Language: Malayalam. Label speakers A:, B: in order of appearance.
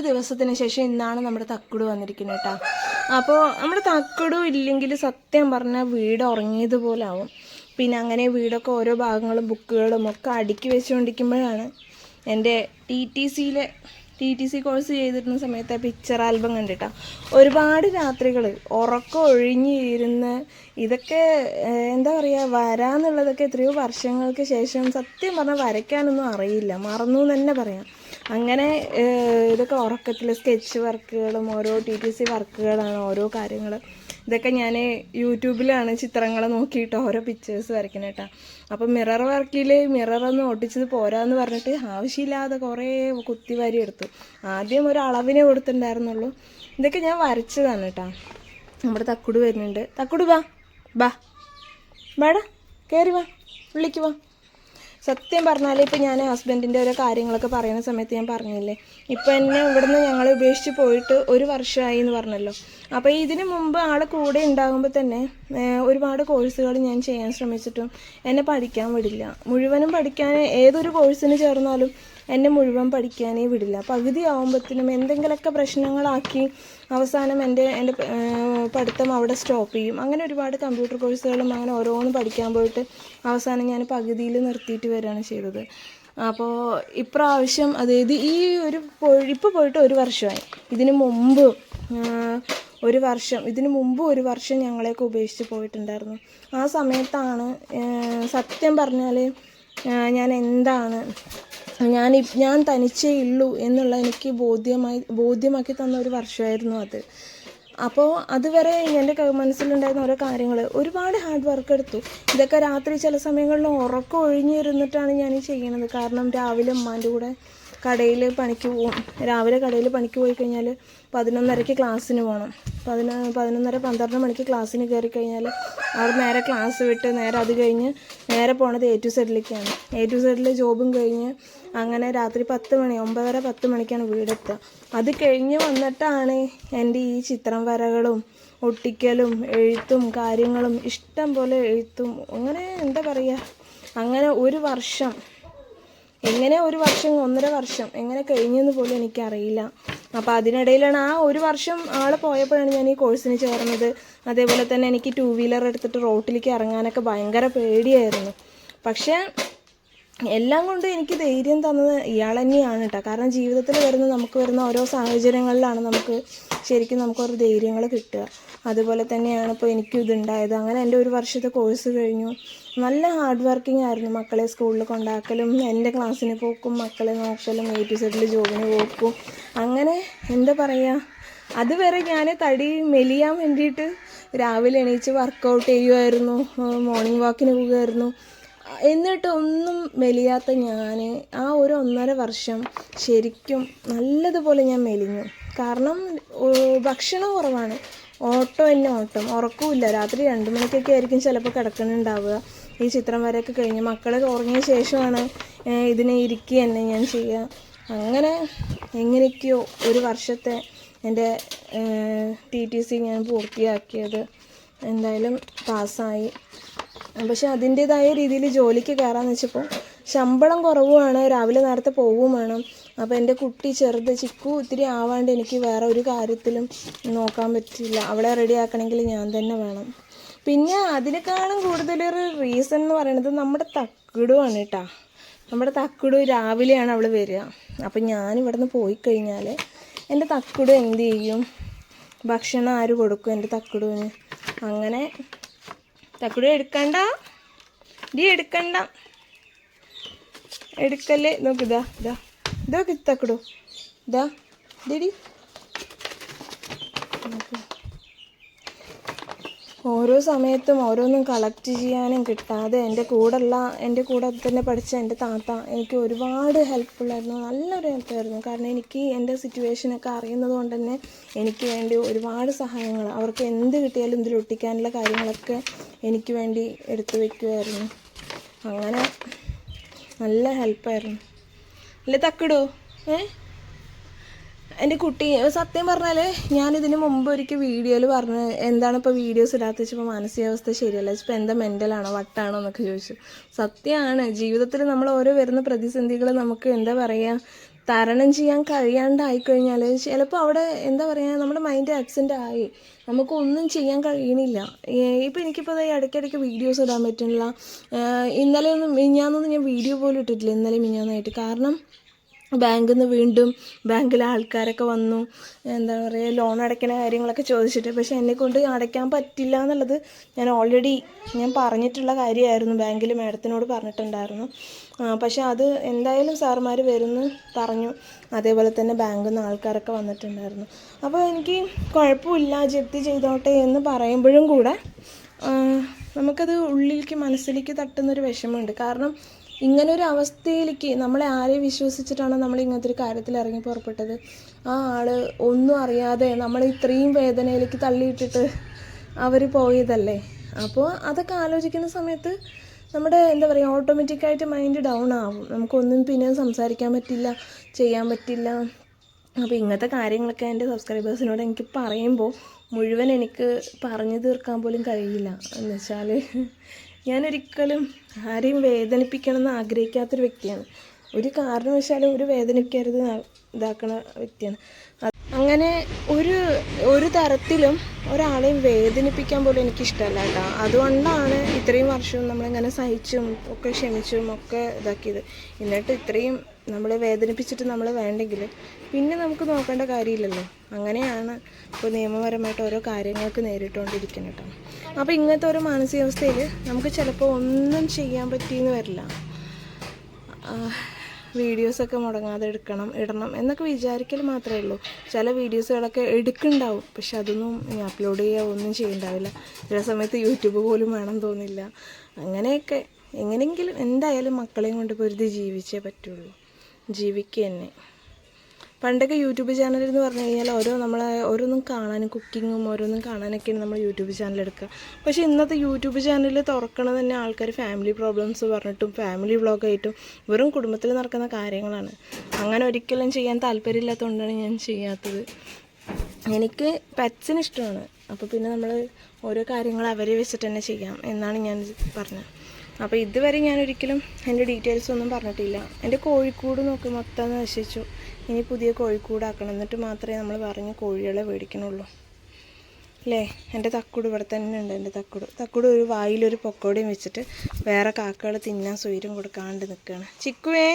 A: ദിവസത്തിന് ശേഷം ഇന്നാണ് നമ്മുടെ തക്കുടു വന്നിരിക്കുന്നത് കേട്ടോ. അപ്പോൾ നമ്മുടെ തക്കുടു ഇല്ലെങ്കിൽ സത്യം പറഞ്ഞാൽ വീട് ഉറങ്ങിയതുപോലെ ആവും. പിന്നെ അങ്ങനെ വീടൊക്കെ ഓരോ ഭാഗങ്ങളും ബുക്കുകളും ഒക്കെ അടുക്കി വെച്ചുകൊണ്ടിരിക്കുമ്പോഴാണ് എൻ്റെ ടി ടി സി കോഴ്സ് ചെയ്തിരുന്ന സമയത്ത് പിക്ചർ ആൽബം കണ്ടിട്ടാ ഒരുപാട് രാത്രികൾ ഉറക്കം ഒഴിഞ്ഞിരുന്ന് ഇതൊക്കെ എന്താ പറയുക, വരാന്നുള്ളതൊക്കെ എത്രയോ വർഷങ്ങൾക്ക് ശേഷം സത്യം പറഞ്ഞാൽ വരയ്ക്കാനൊന്നും അറിയില്ല, മറന്നു തന്നെ പറയാം. അങ്ങനെ ഇതൊക്കെ ഉറക്കത്തിൽ സ്കെച്ച് വർക്കുകളും ഓരോ ടി ടി സി വർക്കുകളാണ് ഓരോ കാര്യങ്ങൾ. ഇതൊക്കെ ഞാൻ യൂട്യൂബിലാണ് ചിത്രങ്ങൾ നോക്കിയിട്ട് ഓരോ പിക്ചേഴ്സ് വരയ്ക്കുന്നത് കേട്ടോ. അപ്പം മിറർ വർക്കിൽ മിററൊന്നും ഒട്ടിച്ചത് പോരാന്ന് പറഞ്ഞിട്ട് ആവശ്യമില്ലാതെ കുറേ കുത്തിവാരി എടുത്തു. ആദ്യം ഒരു അളവിനെ കൊടുത്തിട്ടുണ്ടായിരുന്നുള്ളൂ. ഇതൊക്കെ ഞാൻ വരച്ചതാണ് കേട്ടോ. നമ്മുടെ തക്കുടു വരുന്നുണ്ട്. തക്കുടു വാ വാടാ, കയറി വാ, വിളിക്ക് വാ. സത്യം പറഞ്ഞാൽ ഇപ്പം ഞാൻ ഹസ്ബൻഡിൻ്റെ ഓരോ കാര്യങ്ങളൊക്കെ പറയുന്ന സമയത്ത് ഞാൻ പറഞ്ഞില്ലേ, ഇപ്പം എന്നെ ഇവിടുന്ന് ഞങ്ങൾ ഉപേക്ഷിച്ച് പോയിട്ട് 1 വർഷമായി എന്ന് പറഞ്ഞല്ലോ. അപ്പോൾ ഇതിന് മുമ്പ് ആൾ കൂടെ ഉണ്ടാകുമ്പോൾ തന്നെ ഒരുപാട് കോഴ്സുകൾ ഞാൻ ചെയ്യാൻ ശ്രമിച്ചിട്ടും എന്നെ പഠിക്കാൻ വിടില്ല. മുഴുവനും പഠിക്കാൻ ഏതൊരു കോഴ്സിന് ചേർന്നാലും എന്നെ മുഴുവൻ പഠിക്കാനേ വിടില്ല. പകുതി ആകുമ്പോഴത്തേനും എന്തെങ്കിലുമൊക്കെ പ്രശ്നങ്ങളാക്കി അവസാനം എൻ്റെ പഠിത്തം അവിടെ സ്റ്റോപ്പ് ചെയ്യും. അങ്ങനെ ഒരുപാട് കമ്പ്യൂട്ടർ കോഴ്സുകളും അങ്ങനെ ഓരോന്നും പഠിക്കാൻ പോയിട്ട് അവസാനം ഞാൻ പകുതിയിൽ നിർത്തിയിട്ട് വരികയാണ് ചെയ്തത്. അപ്പോൾ ഇപ്രാവശ്യം അതായത് ഇപ്പോൾ പോയിട്ട് 1 വർഷമായി. ഇതിനു മുമ്പ് 1 വർഷം ഞങ്ങളെയൊക്കെ ഉപേക്ഷിച്ച് പോയിട്ടുണ്ടായിരുന്നു. ആ സമയത്താണ് സത്യം പറഞ്ഞാൽ ഞാൻ തനിച്ചേ ഉള്ളൂ എന്നുള്ള എനിക്ക് ബോധ്യമാക്കി തന്ന 1 വർഷമായിരുന്നു അത്. അപ്പോൾ അതുവരെ എൻ്റെ മനസ്സിലുണ്ടായിരുന്ന ഓരോ കാര്യങ്ങൾ ഒരുപാട് ഹാർഡ് വർക്ക് എടുത്തു. ഇതൊക്കെ രാത്രി ചില സമയങ്ങളിൽ ഉറക്കം ഒഴിഞ്ഞിരുന്നിട്ടാണ് ഞാൻ ചെയ്യണത്. കാരണം രാവിലെ ഉമ്മാൻ്റെ കൂടെ കടയിൽ പണിക്ക് പോകും. രാവിലെ കടയിൽ പണിക്ക് പോയി കഴിഞ്ഞാൽ 11:30 ക്ലാസ്സിന് പോകണം. 11:30-12 മണിക്ക് ക്ലാസ്സിന് കയറി കഴിഞ്ഞാൽ അവിടെ നേരെ ക്ലാസ് വിട്ട് നേരെ അത് കഴിഞ്ഞ് നേരെ പോണത് A to Zലേക്കാണ്. A to Zൽ ജോബും കഴിഞ്ഞ് അങ്ങനെ രാത്രി 10 മണി 9:30-10 മണിക്കാണ് വീടെത്തുക. അത് കഴിഞ്ഞ് വന്നിട്ടാണ് എൻ്റെ ഈ ചിത്രം വരകളും ഒട്ടിക്കലും എഴുത്തും കാര്യങ്ങളും ഇഷ്ടം പോലെ എഴുത്തും അങ്ങനെ എന്താ പറയുക, അങ്ങനെ 1 വർഷം എങ്ങനെ 1 വർഷം 1.5 വർഷം എങ്ങനെ കഴിഞ്ഞെന്ന് പോലും എനിക്കറിയില്ല. അപ്പോൾ അതിനിടയിലാണ് ആ 1 വർഷം ആൾ പോയപ്പോഴാണ് ഞാൻ ഈ കോഴ്സിന് ചേർന്നത്. അതേപോലെ തന്നെ എനിക്ക് 2 വീലർ എടുത്തിട്ട് റോട്ടിലേക്ക് ഇറങ്ങാനൊക്കെ ഭയങ്കര പേടിയായിരുന്നു. പക്ഷേ എല്ലാം കൊണ്ട് എനിക്ക് ധൈര്യം തന്നത് ഇയാൾ തന്നെയാണ് കേട്ടോ. കാരണം ജീവിതത്തിൽ നമുക്ക് വരുന്ന ഓരോ സാഹചര്യങ്ങളിലാണ് നമുക്കൊരു ധൈര്യങ്ങൾ കിട്ടുക. അതുപോലെ തന്നെയാണ് ഇപ്പോൾ എനിക്കും ഇതുണ്ടായത്. അങ്ങനെ എൻ്റെ 1 വർഷത്തെ കോഴ്സ് കഴിഞ്ഞു. നല്ല ഹാർഡ് വർക്കിംഗ് ആയിരുന്നു. മക്കളെ സ്കൂളിൽ കൊണ്ടാക്കലും എൻ്റെ ക്ലാസ്സിന് പോക്കും മക്കളെ നോക്കലും A to Zൽ ജോബിന് പോക്കും. അങ്ങനെ എന്താ പറയുക, അതുവരെ ഞാൻ തടി മെലിയാൻ വേണ്ടിയിട്ട് രാവിലെ എണീച്ച് വർക്കൗട്ട് ചെയ്യുമായിരുന്നു, മോർണിംഗ് വാക്കിന് പോകുമായിരുന്നു. എന്നിട്ട് ഒന്നും മെലിയാത്ത ഞാൻ ആ 1.5 വർഷം ശരിക്കും നല്ലതുപോലെ ഞാൻ മെലിഞ്ഞു. കാരണം ഭക്ഷണം കുറവാണ്, ഓട്ടം ഉറക്കമില്ല. രാത്രി 2 മണിക്കൊക്കെ ആയിരിക്കും ചിലപ്പോൾ കിടക്കുന്നുണ്ടാവുക. ഈ ചിത്രം വരെയൊക്കെ കഴിഞ്ഞ് മക്കളെ ഉറങ്ങിയ ശേഷമാണ് ഇതിനെ ഇരിക്കുക തന്നെ ഞാൻ ചെയ്യുക. അങ്ങനെ എങ്ങനെയൊക്കെയോ 1 വർഷത്തെ എൻ്റെ TTC ഞാൻ പൂർത്തിയാക്കിയത്. എന്തായാലും പാസ്സായി. പക്ഷെ അതിൻ്റേതായ രീതിയിൽ ജോലിക്ക് കയറാമെന്ന് വെച്ചപ്പോൾ ശമ്പളം കുറവുമാണ്, രാവിലെ നേരത്തെ പോവുകയും വേണം. അപ്പോൾ എൻ്റെ കുട്ടി ചെറുത് ചിക്കു ഇത്തിരി ആവാണ്ട് എനിക്ക് വേറെ ഒരു കാര്യത്തിലും നോക്കാൻ പറ്റില്ല. അവളെ റെഡിയാക്കണമെങ്കിൽ ഞാൻ തന്നെ വേണം. പിന്നെ അതിനേക്കാളും കൂടുതലൊരു റീസൺ എന്ന് പറയുന്നത് നമ്മുടെ തക്കുടു ആണ് കേട്ടോ. നമ്മുടെ തക്കുടു രാവിലെയാണ് അവൾ വരിക. അപ്പം ഞാനിവിടെ നിന്ന് പോയി കഴിഞ്ഞാൽ എൻ്റെ തക്കുടു എന്ത് ചെയ്യും, ഭക്ഷണം ആര് കൊടുക്കും എൻ്റെ തക്കുടുവിന്? അങ്ങനെ തക്കുടു എടുക്കണ്ട എടുക്കല്ലേ, നോക്ക് ഇതൊക്കെ തക്കുടു ഡിഡി. ഓരോ സമയത്തും ഓരോന്നും കളക്ട് ചെയ്യാനും കിട്ടാതെ എൻ്റെ കൂടെ തന്നെ പഠിച്ച എൻ്റെ താത്ത എനിക്ക് ഒരുപാട് ഹെൽപ്ഫുള്ളായിരുന്നു. നല്ലൊരു ഹെൽപ്പായിരുന്നു. കാരണം എനിക്ക് എൻ്റെ സിറ്റുവേഷനൊക്കെ അറിയുന്നത് കൊണ്ട് തന്നെ എനിക്ക് വേണ്ടി ഒരുപാട് സഹായങ്ങൾ, അവർക്ക് എന്ത് കിട്ടിയാലും ഇതിൽ ഒട്ടിക്കാനുള്ള കാര്യങ്ങളൊക്കെ എനിക്ക് വേണ്ടി എടുത്തു വയ്ക്കുമായിരുന്നു. അങ്ങനെ നല്ല ഹെൽപ്പായിരുന്നു അല്ലേ തക്കിടൂ? എൻ്റെ കുട്ടി സത്യം പറഞ്ഞാൽ ഞാനിതിന് മുമ്പ് ഒരിക്കൽ വീഡിയോയിൽ പറഞ്ഞു എന്താണ് ഇപ്പോൾ വീഡിയോസ് ഇടാത്ത വെച്ചപ്പോൾ മാനസികാവസ്ഥ ശരിയല്ല, ഇപ്പോൾ എന്താ മെൻ്റലാണോ വട്ടാണോ എന്നൊക്കെ ചോദിച്ചു. സത്യമാണ്, ജീവിതത്തിൽ നമ്മൾ ഓരോ വരുന്ന പ്രതിസന്ധികൾ നമുക്ക് എന്താ പറയുക, തരണം ചെയ്യാൻ കഴിയാണ്ടായിക്കഴിഞ്ഞാൽ ചിലപ്പോൾ അവിടെ എന്താ പറയുക, നമ്മുടെ മൈൻഡ് ആക്സിഡൻ്റ് ആയി നമുക്കൊന്നും ചെയ്യാൻ കഴിയണില്ല. ഇപ്പോൾ എനിക്കിപ്പോൾ ഇടയ്ക്കിടയ്ക്ക് വീഡിയോസ് ഇടാൻ പറ്റുന്നില്ല. മിനിഞ്ഞാന്നൊന്നും ഞാൻ വീഡിയോ പോലും ഇട്ടിട്ടില്ല, ഇന്നലെ മിനിഞ്ഞാന്നായിട്ട്. കാരണം ബാങ്കിൽ നിന്ന് വീണ്ടും ബാങ്കിലെ ആൾക്കാരൊക്കെ വന്നു, എന്താ പറയുക, ലോൺ അടയ്ക്കുന്ന കാര്യങ്ങളൊക്കെ ചോദിച്ചിട്ട്. പക്ഷേ എന്നെക്കൊണ്ട് അടയ്ക്കാൻ പറ്റില്ല എന്നുള്ളത് ഞാൻ പറഞ്ഞിട്ടുള്ള കാര്യമായിരുന്നു, ബാങ്കിൽ മാഡത്തിനോട് പറഞ്ഞിട്ടുണ്ടായിരുന്നു. പക്ഷേ അത് എന്തായാലും സാറുമാർ വരുമെന്ന് പറഞ്ഞു. അതേപോലെ തന്നെ ബാങ്കിൽ നിന്ന് ആൾക്കാരൊക്കെ വന്നിട്ടുണ്ടായിരുന്നു. അപ്പോൾ എനിക്ക് കുഴപ്പമില്ല, ജപ്തി ചെയ്തോട്ടെ എന്ന് പറയുമ്പോഴും കൂടെ നമുക്കത് മനസ്സിലേക്ക് തട്ടുന്നൊരു വിഷമമുണ്ട്. കാരണം ഇങ്ങനൊരു അവസ്ഥയിലേക്ക് നമ്മളെ ആരെയും വിശ്വസിച്ചിട്ടാണ് നമ്മൾ ഇങ്ങനത്തെ ഒരു കാര്യത്തിൽ ഇറങ്ങി പുറപ്പെട്ടത്. ആ ആൾ ഒന്നും അറിയാതെ നമ്മളെ ഇത്രയും വേദനയിലേക്ക് തള്ളിയിട്ടിട്ട് അവർ പോയതല്ലേ. അപ്പോൾ അതൊക്കെ ആലോചിക്കുന്ന സമയത്ത് നമ്മുടെ എന്താ പറയുക, ഓട്ടോമാറ്റിക്കായിട്ട് മൈൻഡ് ഡൗൺ ആവും. നമുക്കൊന്നും പിന്നെ സംസാരിക്കാൻ പറ്റില്ല, ചെയ്യാൻ പറ്റില്ല. അപ്പോൾ ഇങ്ങനത്തെ കാര്യങ്ങളൊക്കെ എൻ്റെ സബ്സ്ക്രൈബേഴ്സിനോട് എനിക്ക് പറയുമ്പോൾ മുഴുവൻ എനിക്ക് പറഞ്ഞു തീർക്കാൻ പോലും കഴിയില്ല. എന്നുവെച്ചാൽ ഞാനൊരിക്കലും ആരെയും വേദനിപ്പിക്കണമെന്ന് ആഗ്രഹിക്കാത്തൊരു വ്യക്തിയാണ്. ഒരു കാരണവശാലും ഒരു വേദനിക്കരുത് ഇതാക്കണ വ്യക്തിയാണ്. അങ്ങനെ ഒരു തരത്തിലും ഒരാളെയും വേദനിപ്പിക്കാൻ പോലും എനിക്കിഷ്ടമല്ല കേട്ടോ. അതുകൊണ്ടാണ് ഇത്രയും വർഷവും നമ്മളിങ്ങനെ സഹിച്ചും ഒക്കെ ക്ഷമിച്ചും ഒക്കെ ഇതാക്കിയത്. എന്നിട്ട് ഇത്രയും നമ്മളെ വേദനിപ്പിച്ചിട്ട് നമ്മൾ വേണ്ടെങ്കിൽ പിന്നെ നമുക്ക് നോക്കേണ്ട കാര്യമില്ലല്ലോ. അങ്ങനെയാണ് ഇപ്പോൾ നിയമപരമായിട്ട് ഓരോ കാര്യങ്ങൾക്ക് നേരിട്ടുകൊണ്ടിരിക്കുന്നത് കേട്ടോ. അപ്പോൾ ഇങ്ങനത്തെ ഒരു മാനസികാവസ്ഥയിൽ നമുക്ക് ചിലപ്പോൾ ഒന്നും ചെയ്യാൻ പറ്റിയെന്ന് വരില്ല. വീഡിയോസൊക്കെ മുടങ്ങാതെ ഇടണം എന്നൊക്കെ വിചാരിക്കൽ മാത്രമേ ഉള്ളൂ. ചില വീഡിയോസുകളൊക്കെ എടുക്കുന്നുണ്ടാവും, പക്ഷെ അതൊന്നും അപ്ലോഡ് ചെയ്യുക ഒന്നും ചെയ്യുന്നുണ്ടാവില്ല. ചില സമയത്ത് യൂട്യൂബ് പോലും വേണം തോന്നില്ല. അങ്ങനെയൊക്കെ എങ്ങനെയെങ്കിലും എന്തായാലും മക്കളെയും കൊണ്ട് പൊരുതി ജീവിച്ചേ പറ്റുള്ളൂ, ജീവിക്കുക തന്നെ. പണ്ടൊക്കെ യൂട്യൂബ് ചാനൽ എന്ന് പറഞ്ഞു കഴിഞ്ഞാൽ ഓരോന്നും കാണാനും കുക്കിങ്ങും ഓരോന്നും കാണാനൊക്കെയാണ് നമ്മൾ യൂട്യൂബ് ചാനൽ എടുക്കുക. പക്ഷേ ഇന്നത്തെ യൂട്യൂബ് ചാനൽ തുറക്കണത് തന്നെ ആൾക്കാർ ഫാമിലി പ്രോബ്ലംസ് പറഞ്ഞിട്ടും ഫാമിലി വ്ളോഗായിട്ടും വെറും കുടുംബത്തിൽ നടക്കുന്ന കാര്യങ്ങളാണ്. അങ്ങനെ ഒരിക്കലും ചെയ്യാൻ താല്പര്യമില്ലാത്തതുകൊണ്ടാണ് ഞാൻ ചെയ്യാത്തത്. എനിക്ക് പെറ്റ്സിന് ഇഷ്ടമാണ്. അപ്പോൾ പിന്നെ നമ്മൾ ഓരോ കാര്യങ്ങൾ അവരെ വെച്ചിട്ട് തന്നെ ചെയ്യാം എന്നാണ് ഞാൻ പറഞ്ഞത്. അപ്പോൾ ഇതുവരെ ഞാനൊരിക്കലും എൻ്റെ ഡീറ്റെയിൽസ് ഒന്നും പറഞ്ഞിട്ടില്ല. എൻ്റെ കോഴിക്കൂട് നോക്കി മൊത്തം നശിച്ചു. ഇനി പുതിയ കോഴിക്കൂടാക്കണം, എന്നിട്ട് മാത്രമേ നമ്മൾ പറഞ്ഞ് കോഴികളെ മേടിക്കണുള്ളൂ അല്ലേ. എൻ്റെ തക്കുട് ഇവിടെ തന്നെ ഉണ്ട്. എൻ്റെ തക്കുട് ഒരു വായിലൊരു പൊക്കോടയും വെച്ചിട്ട് വേറെ കാക്കകൾ തിന്നാൻ സ്വൈര്യം കൊടുക്കാണ്ട് നിൽക്കുകയാണ്. ചിക്കുവേ.